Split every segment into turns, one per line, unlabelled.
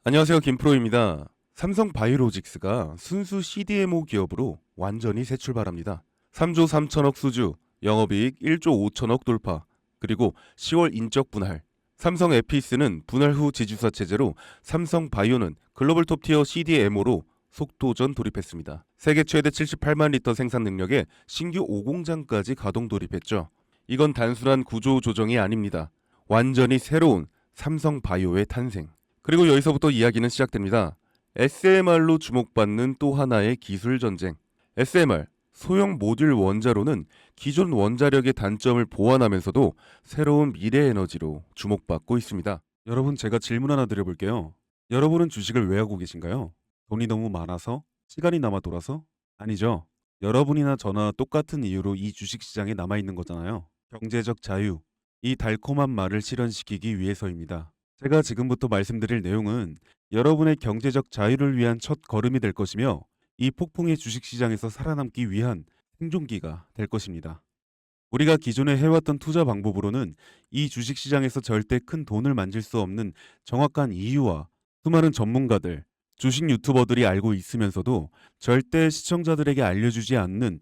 안녕하세요. 김프로입니다. 삼성 바이오로직스가 순수 CDMO 기업으로 완전히 새 출발합니다. 3조 3천억 수주, 영업이익 1조 5천억 돌파, 그리고 10월 인적 분할. 삼성 에피스는 분할 후 지주사 체제로 삼성 바이오는 글로벌 톱티어 CDMO로 속도전 돌입했습니다. 세계 최대 78만 리터 생산 능력의 신규 5공장까지 가동 돌입했죠. 이건 단순한 구조 조정이 아닙니다. 완전히 새로운 삼성 바이오의 탄생. 그리고 여기서부터 이야기는 시작됩니다. SMR로 주목받는 또 하나의 기술 전쟁. SMR, 소형 모듈 원자로는 기존 원자력의 단점을 보완하면서도 새로운 미래 에너지로 주목받고 있습니다.
여러분, 제가 질문 하나 드려볼게요. 여러분은 주식을 왜 하고 계신가요? 돈이 너무 많아서? 시간이 남아 돌아서? 아니죠. 여러분이나 저나 똑같은 이유로 이 주식 시장에 남아있는 거잖아요. 경제적 자유. 이 달콤한 말을 실현시키기 위해서입니다. 제가 지금부터 말씀드릴 내용은 여러분의 경제적 자유를 위한 첫 걸음이 될 것이며 이 폭풍의 주식 시장에서 살아남기 위한 생존기가 될 것입니다. 우리가 기존에 해왔던 투자 방법으로는 이 주식시장에서 절대 큰 돈을 만질 수 없는 정확한 이유와 수많은 전문가들, 주식 유튜버들이 알고 있으면서도 절대 시청자들에게 알려주지 않는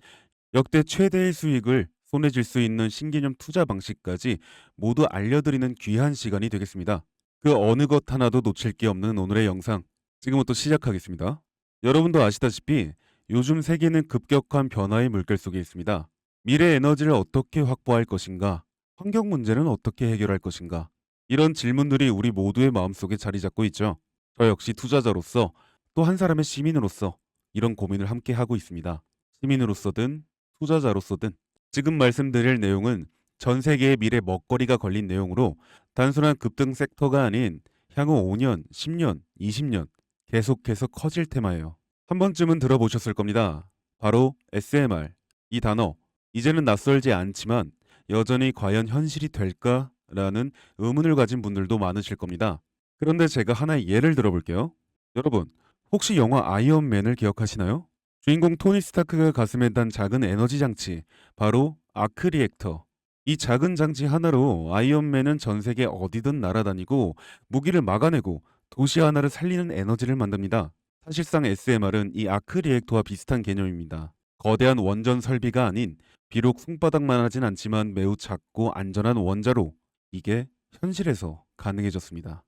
역대 최대의 수익을 손에 쥘 수 있는 신개념 투자 방식까지 모두 알려드리는 귀한 시간이 되겠습니다. 그 어느 것 하나도 놓칠 게 없는 오늘의 영상, 지금부터 시작하겠습니다. 여러분도 아시다시피 요즘 세계는 급격한 변화의 물결 속에 있습니다. 미래 에너지를 어떻게 확보할 것인가? 환경 문제는 어떻게 해결할 것인가? 이런 질문들이 우리 모두의 마음속에 자리 잡고 있죠. 저 역시 투자자로서 또 한 사람의 시민으로서 이런 고민을 함께 하고 있습니다. 시민으로서든 투자자로서든 지금 말씀드릴 내용은 전 세계의 미래 먹거리가 걸린 내용으로 단순한 급등 섹터가 아닌 향후 5년, 10년, 20년 계속해서 커질 테마예요. 한 번쯤은 들어보셨을 겁니다. 바로 SMR. 이 단어 이제는 낯설지 않지만 여전히 과연 현실이 될까라는 의문을 가진 분들도 많으실 겁니다. 그런데 제가 하나의 예를 들어볼게요. 여러분, 혹시 영화 아이언맨을 기억하시나요? 주인공 토니 스타크가 가슴에 단 작은 에너지 장치, 바로 아크 리액터. 이 작은 장치 하나로 아이언맨은 전 세계 어디든 날아다니고 무기를 막아내고 도시 하나를 살리는 에너지를 만듭니다. 사실상 SMR은 이 아크 리액터와 비슷한 개념입니다. 거대한 원전 설비가 아닌 비록 손바닥만 하진 않지만 매우 작고 안전한 원자로, 이게 현실에서 가능해졌습니다.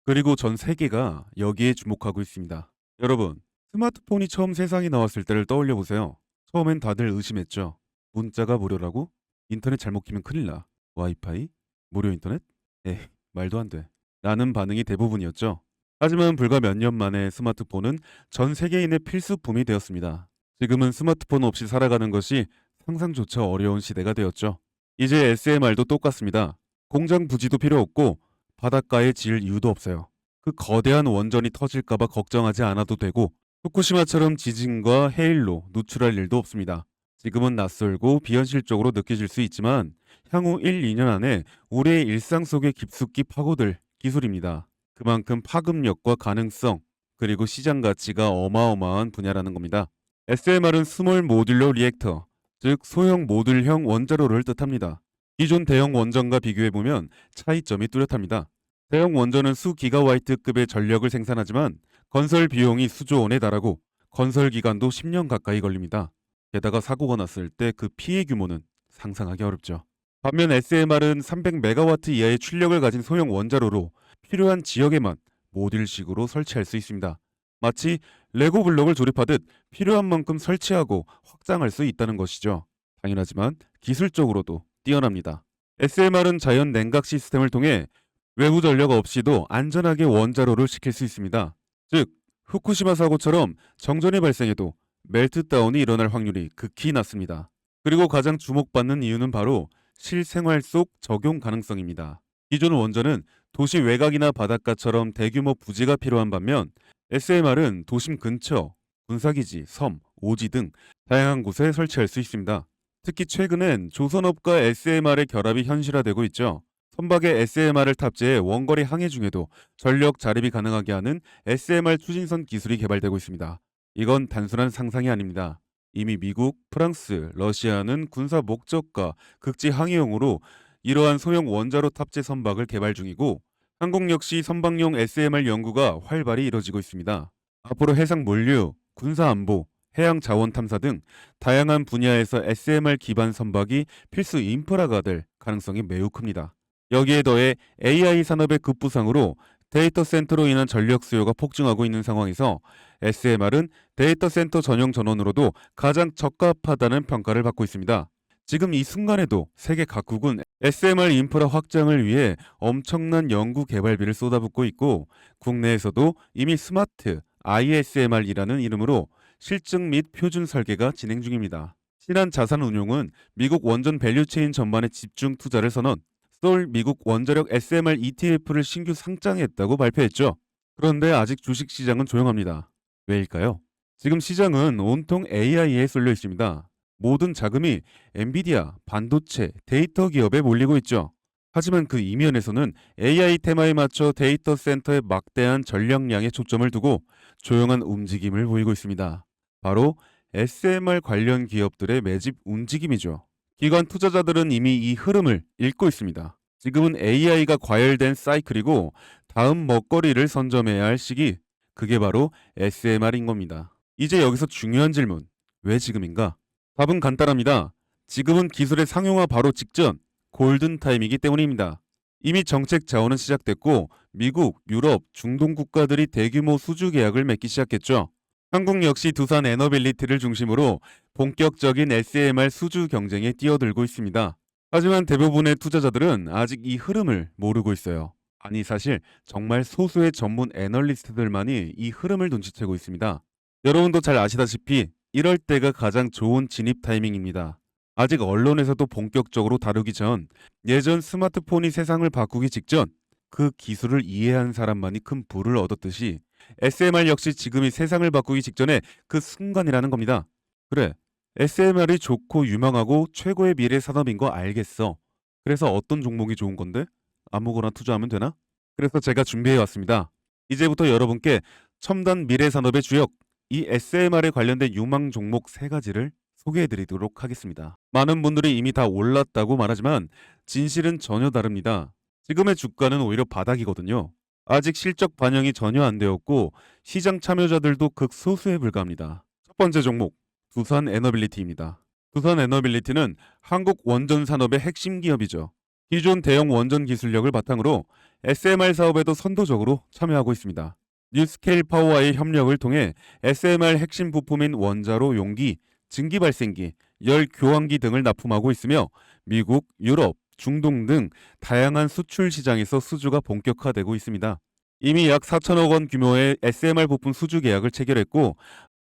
그리고 전 세계가 여기에 주목하고 있습니다. 여러분, 스마트폰이 처음 세상에 나왔을 때를 떠올려 보세요. 처음엔 다들 의심했죠. 문자가 무료라고? 인터넷 잘못 키면 큰일 나. 와이파이? 무료 인터넷? 에이, 말도 안 돼. 라는 반응이 대부분이었죠. 하지만 불과 몇 년 만에 스마트폰은 전 세계인의 필수품이 되었습니다. 지금은 스마트폰 없이 살아가는 것이 상상조차 어려운 시대가 되었죠. 이제 SMR도 똑같습니다. 공장 부지도 필요 없고 바닷가에 지을 이유도 없어요. 그 거대한 원전이 터질까봐 걱정하지 않아도 되고 후쿠시마처럼 지진과 해일로 누출할 일도 없습니다. 지금은 낯설고 비현실적으로 느껴질 수 있지만 향후 1, 2년 안에 우리의 일상 속에 깊숙이 파고들 기술입니다. 그만큼 파급력과 가능성, 그리고 시장 가치가 어마어마한 분야라는 겁니다. SMR은 스몰 모듈러 리액터, 즉 소형 모듈형 원자로를 뜻합니다. 기존 대형 원전과 비교해보면 차이점이 뚜렷합니다. 대형 원전은 수 기가와이트급의 전력을 생산하지만 건설 비용이 수조 원에 달하고 건설 기간도 10년 가까이 걸립니다. 게다가 사고가 났을 때 그 피해 규모는 상상하기 어렵죠. 반면 SMR은 300메가와트 이하의 출력을 가진 소형 원자로로 필요한 지역에만 모듈식으로 설치할 수 있습니다. 마치 레고 블록을 조립하듯 필요한 만큼 설치하고 확장할 수 있다는 것이죠. 당연하지만 기술적으로도 뛰어납니다. SMR은 자연 냉각 시스템을 통해 외부 전력 없이도 안전하게 원자로를 식힐 수 있습니다. 즉, 후쿠시마 사고처럼 정전이 발생해도 멜트다운이 일어날 확률이 극히 낮습니다. 그리고 가장 주목받는 이유는 바로 실생활 속 적용 가능성입니다. 기존 원전은 도시 외곽이나 바닷가처럼 대규모 부지가 필요한 반면 SMR은 도심 근처, 군사기지, 섬, 오지 등 다양한 곳에 설치할 수 있습니다. 특히 최근엔 조선업과 SMR의 결합이 현실화되고 있죠. 선박에 SMR을 탑재해 원거리 항해 중에도 전력 자립이 가능하게 하는 SMR 추진선 기술이 개발되고 있습니다. 이건 단순한 상상이 아닙니다. 이미 미국, 프랑스, 러시아는 군사 목적과 극지 항해용으로 이러한 소형 원자로 탑재 선박을 개발 중이고 한국 역시 선박용 SMR 연구가 활발히 이뤄지고 있습니다. 앞으로 해상 물류, 군사 안보, 해양 자원 탐사 등 다양한 분야에서 SMR 기반 선박이 필수 인프라가 될 가능성이 매우 큽니다. 여기에 더해 AI 산업의 급부상으로 데이터 센터로 인한 전력 수요가 폭증하고 있는 상황에서 SMR은 데이터 센터 전용 전원으로도 가장 적합하다는 평가를 받고 있습니다. 지금 이 순간에도 세계 각국은 SMR 인프라 확장을 위해 엄청난 연구 개발비를 쏟아붓고 있고 국내에서도 이미 스마트 ISMR이라는 이름으로 실증 및 표준 설계가 진행 중입니다. 신한 자산운용은 미국 원전 밸류체인 전반에 집중 투자를 선언, 서울 미국 원자력 SMR ETF를 신규 상장했다고 발표했죠. 그런데 아직 주식시장은 조용합니다. 왜일까요? 지금 시장은 온통 AI에 쏠려 있습니다. 모든 자금이 엔비디아, 반도체, 데이터 기업에 몰리고 있죠. 하지만 그 이면에서는 AI 테마에 맞춰 데이터 센터에 막대한 전력량에 초점을 두고 조용한 움직임을 보이고 있습니다. 바로 SMR 관련 기업들의 매집 움직임이죠. 기관 투자자들은 이미 이 흐름을 읽고 있습니다. 지금은 AI가 과열된 사이클이고 다음 먹거리를 선점해야 할 시기, 그게 바로 SMR인 겁니다. 이제 여기서 중요한 질문, 왜 지금인가? 답은 간단합니다. 지금은 기술의 상용화 바로 직전, 골든 타임이기 때문입니다. 이미 정책 자원은 시작됐고 미국, 유럽, 중동 국가들이 대규모 수주 계약을 맺기 시작했죠. 한국 역시 두산 에너빌리티를 중심으로 본격적인 SMR 수주 경쟁에 뛰어들고 있습니다. 하지만 대부분의 투자자들은 아직 이 흐름을 모르고 있어요. 아니 사실 정말 소수의 전문 애널리스트들만이 이 흐름을 눈치채고 있습니다. 여러분도 잘 아시다시피 이럴 때가 가장 좋은 진입 타이밍입니다. 아직 언론에서도 본격적으로 다루기 전, 예전 스마트폰이 세상을 바꾸기 직전 그 기술을 이해한 사람만이 큰 부를 얻었듯이 SMR 역시 지금이 세상을 바꾸기 직전에 그 순간이라는 겁니다. 그래, SMR이 좋고 유망하고 최고의 미래 산업인 거 알겠어. 그래서 어떤 종목이 좋은 건데? 아무거나 투자하면 되나? 그래서 제가 준비해 왔습니다. 이제부터 여러분께 첨단 미래 산업의 주역, 이 SMR에 관련된 유망 종목 3가지를 소개해 드리도록 하겠습니다. 많은 분들이 이미 다 올랐다고 말하지만 진실은 전혀 다릅니다. 지금의 주가는 오히려 바닥이거든요. 아직 실적 반영이 전혀 안 되었고 시장 참여자들도 극소수에 불과합니다. 첫 번째 종목, 두산 에너빌리티입니다. 두산 에너빌리티는 한국 원전 산업의 핵심 기업이죠. 기존 대형 원전 기술력을 바탕으로 SMR 사업에도 선도적으로 참여하고 있습니다. 뉴스케일 파워와의 협력을 통해 SMR 핵심 부품인 원자로 용기, 증기 발생기, 열 교환기 등을 납품하고 있으며 미국, 유럽, 중동 등 다양한 수출 시장에서 수주가 본격화되고 있습니다. 이미 약 4천억 원 규모의 SMR 부품 수주 계약을 체결했고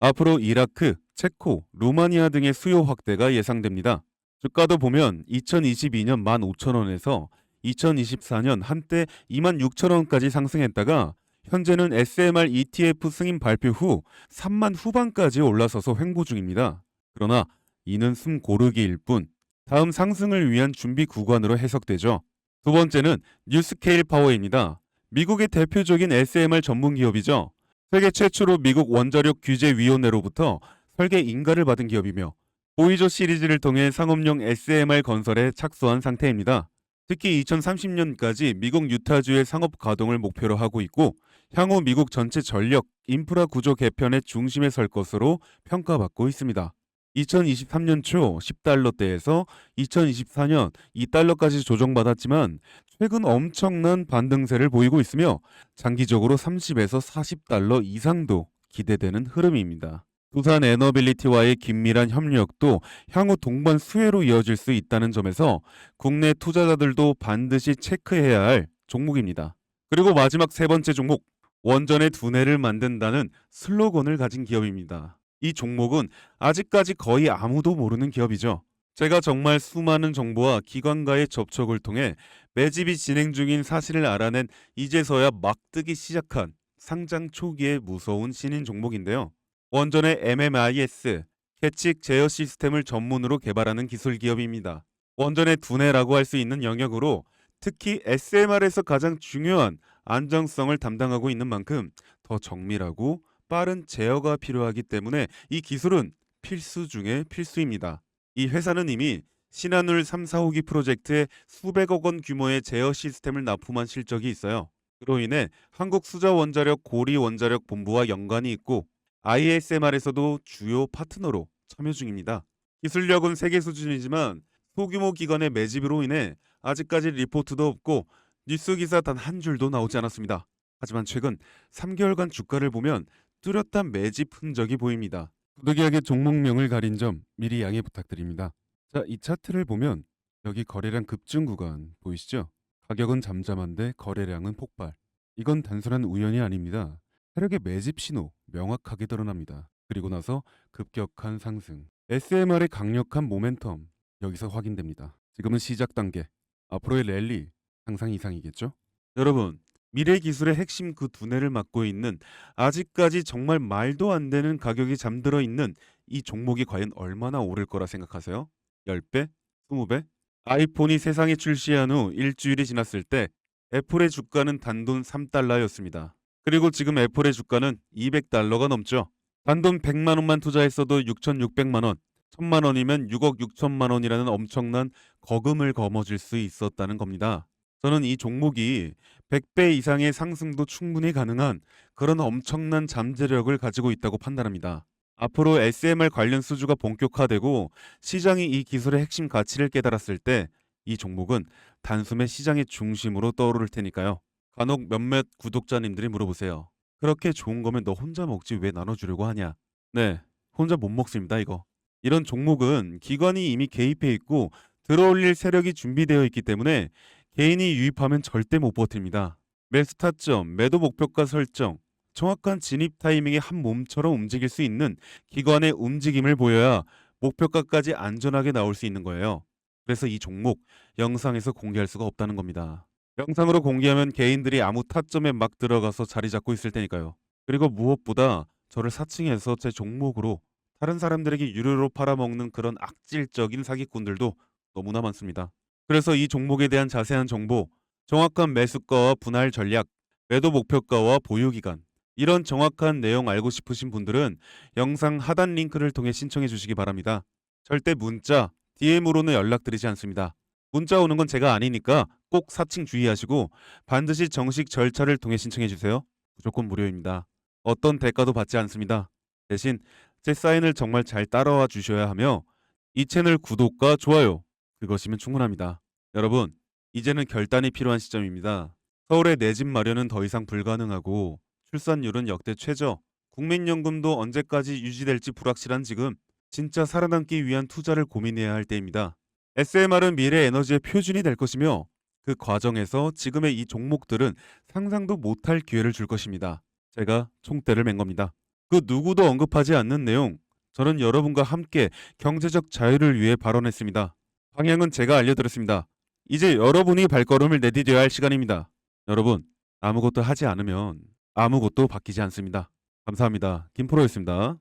앞으로 이라크, 체코, 루마니아 등의 수요 확대가 예상됩니다. 주가도 보면 2022년 15,000원에서 2024년 한때 26,000원까지 상승했다가 현재는 SMR ETF 승인 발표 후 3만 후반까지 올라서서 횡보 중입니다. 그러나 이는 숨 고르기일 뿐 다음 상승을 위한 준비 구간으로 해석되죠. 두 번째는 뉴스케일 파워입니다. 미국의 대표적인 SMR 전문 기업이죠. 세계 최초로 미국 원자력 규제위원회로부터 설계 인가를 받은 기업이며 보이저 시리즈를 통해 상업용 SMR 건설에 착수한 상태입니다. 특히 2030년까지 미국 유타주의 상업 가동을 목표로 하고 있고 향후 미국 전체 전력, 인프라 구조 개편의 중심에 설 것으로 평가받고 있습니다. 2023년 초 10달러대에서 2024년 2달러까지 조정받았지만 최근 엄청난 반등세를 보이고 있으며 장기적으로 30에서 40달러 이상도 기대되는 흐름입니다. 두산 에너빌리티와의 긴밀한 협력도 향후 동반 수혜로 이어질 수 있다는 점에서 국내 투자자들도 반드시 체크해야 할 종목입니다. 그리고 마지막 3번째 종목, 원전의 두뇌를 만든다는 슬로건을 가진 기업입니다. 이 종목은 아직까지 거의 아무도 모르는 기업이죠. 제가 정말 수많은 정보와 기관과의 접촉을 통해 매집이 진행 중인 사실을 알아낸 이제서야 막 뜨기 시작한 상장 초기의 무서운 신인 종목인데요. 원전의 MMIS, 계측 제어 시스템을 전문으로 개발하는 기술 기업입니다. 원전의 두뇌라고 할 수 있는 영역으로 특히 SMR에서 가장 중요한 안정성을 담당하고 있는 만큼 더 정밀하고 빠른 제어가 필요하기 때문에 이 기술은 필수 중의 필수입니다. 이 회사는 이미 신한울 3, 4호기 프로젝트에 수백억 원 규모의 제어 시스템을 납품한 실적이 있어요. 그로 인해 한국수자원자력 고리원자력본부와 연관이 있고 ISMR에서도 주요 파트너로 참여 중입니다. 기술력은 세계 수준이지만 소규모 기관의 매집으로 인해 아직까지 리포트도 없고 뉴스 기사 단 한 줄도 나오지 않았습니다. 하지만 최근 3개월간 주가를 보면 뚜렷한 매집 흔적이 보입니다. 부득이하게 종목명을 가린 점 미리 양해 부탁드립니다. 자, 이 차트를 보면 여기 거래량 급증 구간 보이시죠? 가격은 잠잠한데 거래량은 폭발. 이건 단순한 우연이 아닙니다. 세력의 매집 신호 명확하게 드러납니다. 그리고 나서 급격한 상승. SMR의 강력한 모멘텀 여기서 확인됩니다. 지금은 시작 단계. 앞으로의 랠리 상상 이상이겠죠? 여러분, 미래 기술의 핵심 그 두뇌를 맡고 있는 아직까지 정말 말도 안 되는 가격이 잠들어 있는 이 종목이 과연 얼마나 오를 거라 생각하세요? 10배? 20배? 아이폰이 세상에 출시한 후 일주일이 지났을 때 애플의 주가는 단돈 3달러였습니다. 그리고 지금 애플의 주가는 200달러가 넘죠. 단돈 100만 원만 투자했어도 6,600만 원, 1,000만 원이면 6억 6천만 원이라는 엄청난 거금을 거머쥘 수 있었다는 겁니다. 저는 이 종목이 100배 이상의 상승도 충분히 가능한 그런 엄청난 잠재력을 가지고 있다고 판단합니다. 앞으로 SMR 관련 수주가 본격화되고 시장이 이 기술의 핵심 가치를 깨달았을 때 이 종목은 단숨에 시장의 중심으로 떠오를 테니까요. 간혹 몇몇 구독자님들이 물어보세요. 그렇게 좋은 거면 너 혼자 먹지 왜 나눠주려고 하냐? 네, 혼자 못 먹습니다, 이거. 이런 종목은 기관이 이미 개입해 있고 들어올릴 세력이 준비되어 있기 때문에 개인이 유입하면 절대 못 버팁니다. 매수 타점, 매도 목표가 설정, 정확한 진입 타이밍에 한 몸처럼 움직일 수 있는 기관의 움직임을 보여야 목표가까지 안전하게 나올 수 있는 거예요. 그래서 이 종목 영상에서 공개할 수가 없다는 겁니다. 영상으로 공개하면 개인들이 아무 타점에 막 들어가서 자리 잡고 있을 테니까요. 그리고 무엇보다 저를 사칭해서 제 종목으로 다른 사람들에게 유료로 팔아먹는 그런 악질적인 사기꾼들도 너무나 많습니다. 그래서 이 종목에 대한 자세한 정보, 정확한 매수가와 분할 전략, 매도 목표가와 보유 기간, 이런 정확한 내용 알고 싶으신 분들은 영상 하단 링크를 통해 신청해 주시기 바랍니다. 절대 문자, DM으로는 연락드리지 않습니다. 문자 오는 건 제가 아니니까 꼭 사칭 주의하시고 반드시 정식 절차를 통해 신청해 주세요. 무조건 무료입니다. 어떤 대가도 받지 않습니다. 대신 제 사인을 정말 잘 따라와 주셔야 하며 이 채널 구독과 좋아요 그것이면 충분합니다. 여러분, 이제는 결단이 필요한 시점입니다. 서울의 내 집 마련은 더 이상 불가능하고 출산율은 역대 최저, 국민연금도 언제까지 유지될지 불확실한 지금 진짜 살아남기 위한 투자를 고민해야 할 때입니다. SMR은 미래 에너지의 표준이 될 것이며 그 과정에서 지금의 이 종목들은 상상도 못할 기회를 줄 것입니다. 제가 총대를 맨 겁니다. 그 누구도 언급하지 않는 내용, 저는 여러분과 함께 경제적 자유를 위해 발언했습니다. 방향은 제가 알려드렸습니다. 이제 여러분이 발걸음을 내디뎌야 할 시간입니다. 여러분, 아무것도 하지 않으면 아무것도 바뀌지 않습니다. 감사합니다. 김프로였습니다.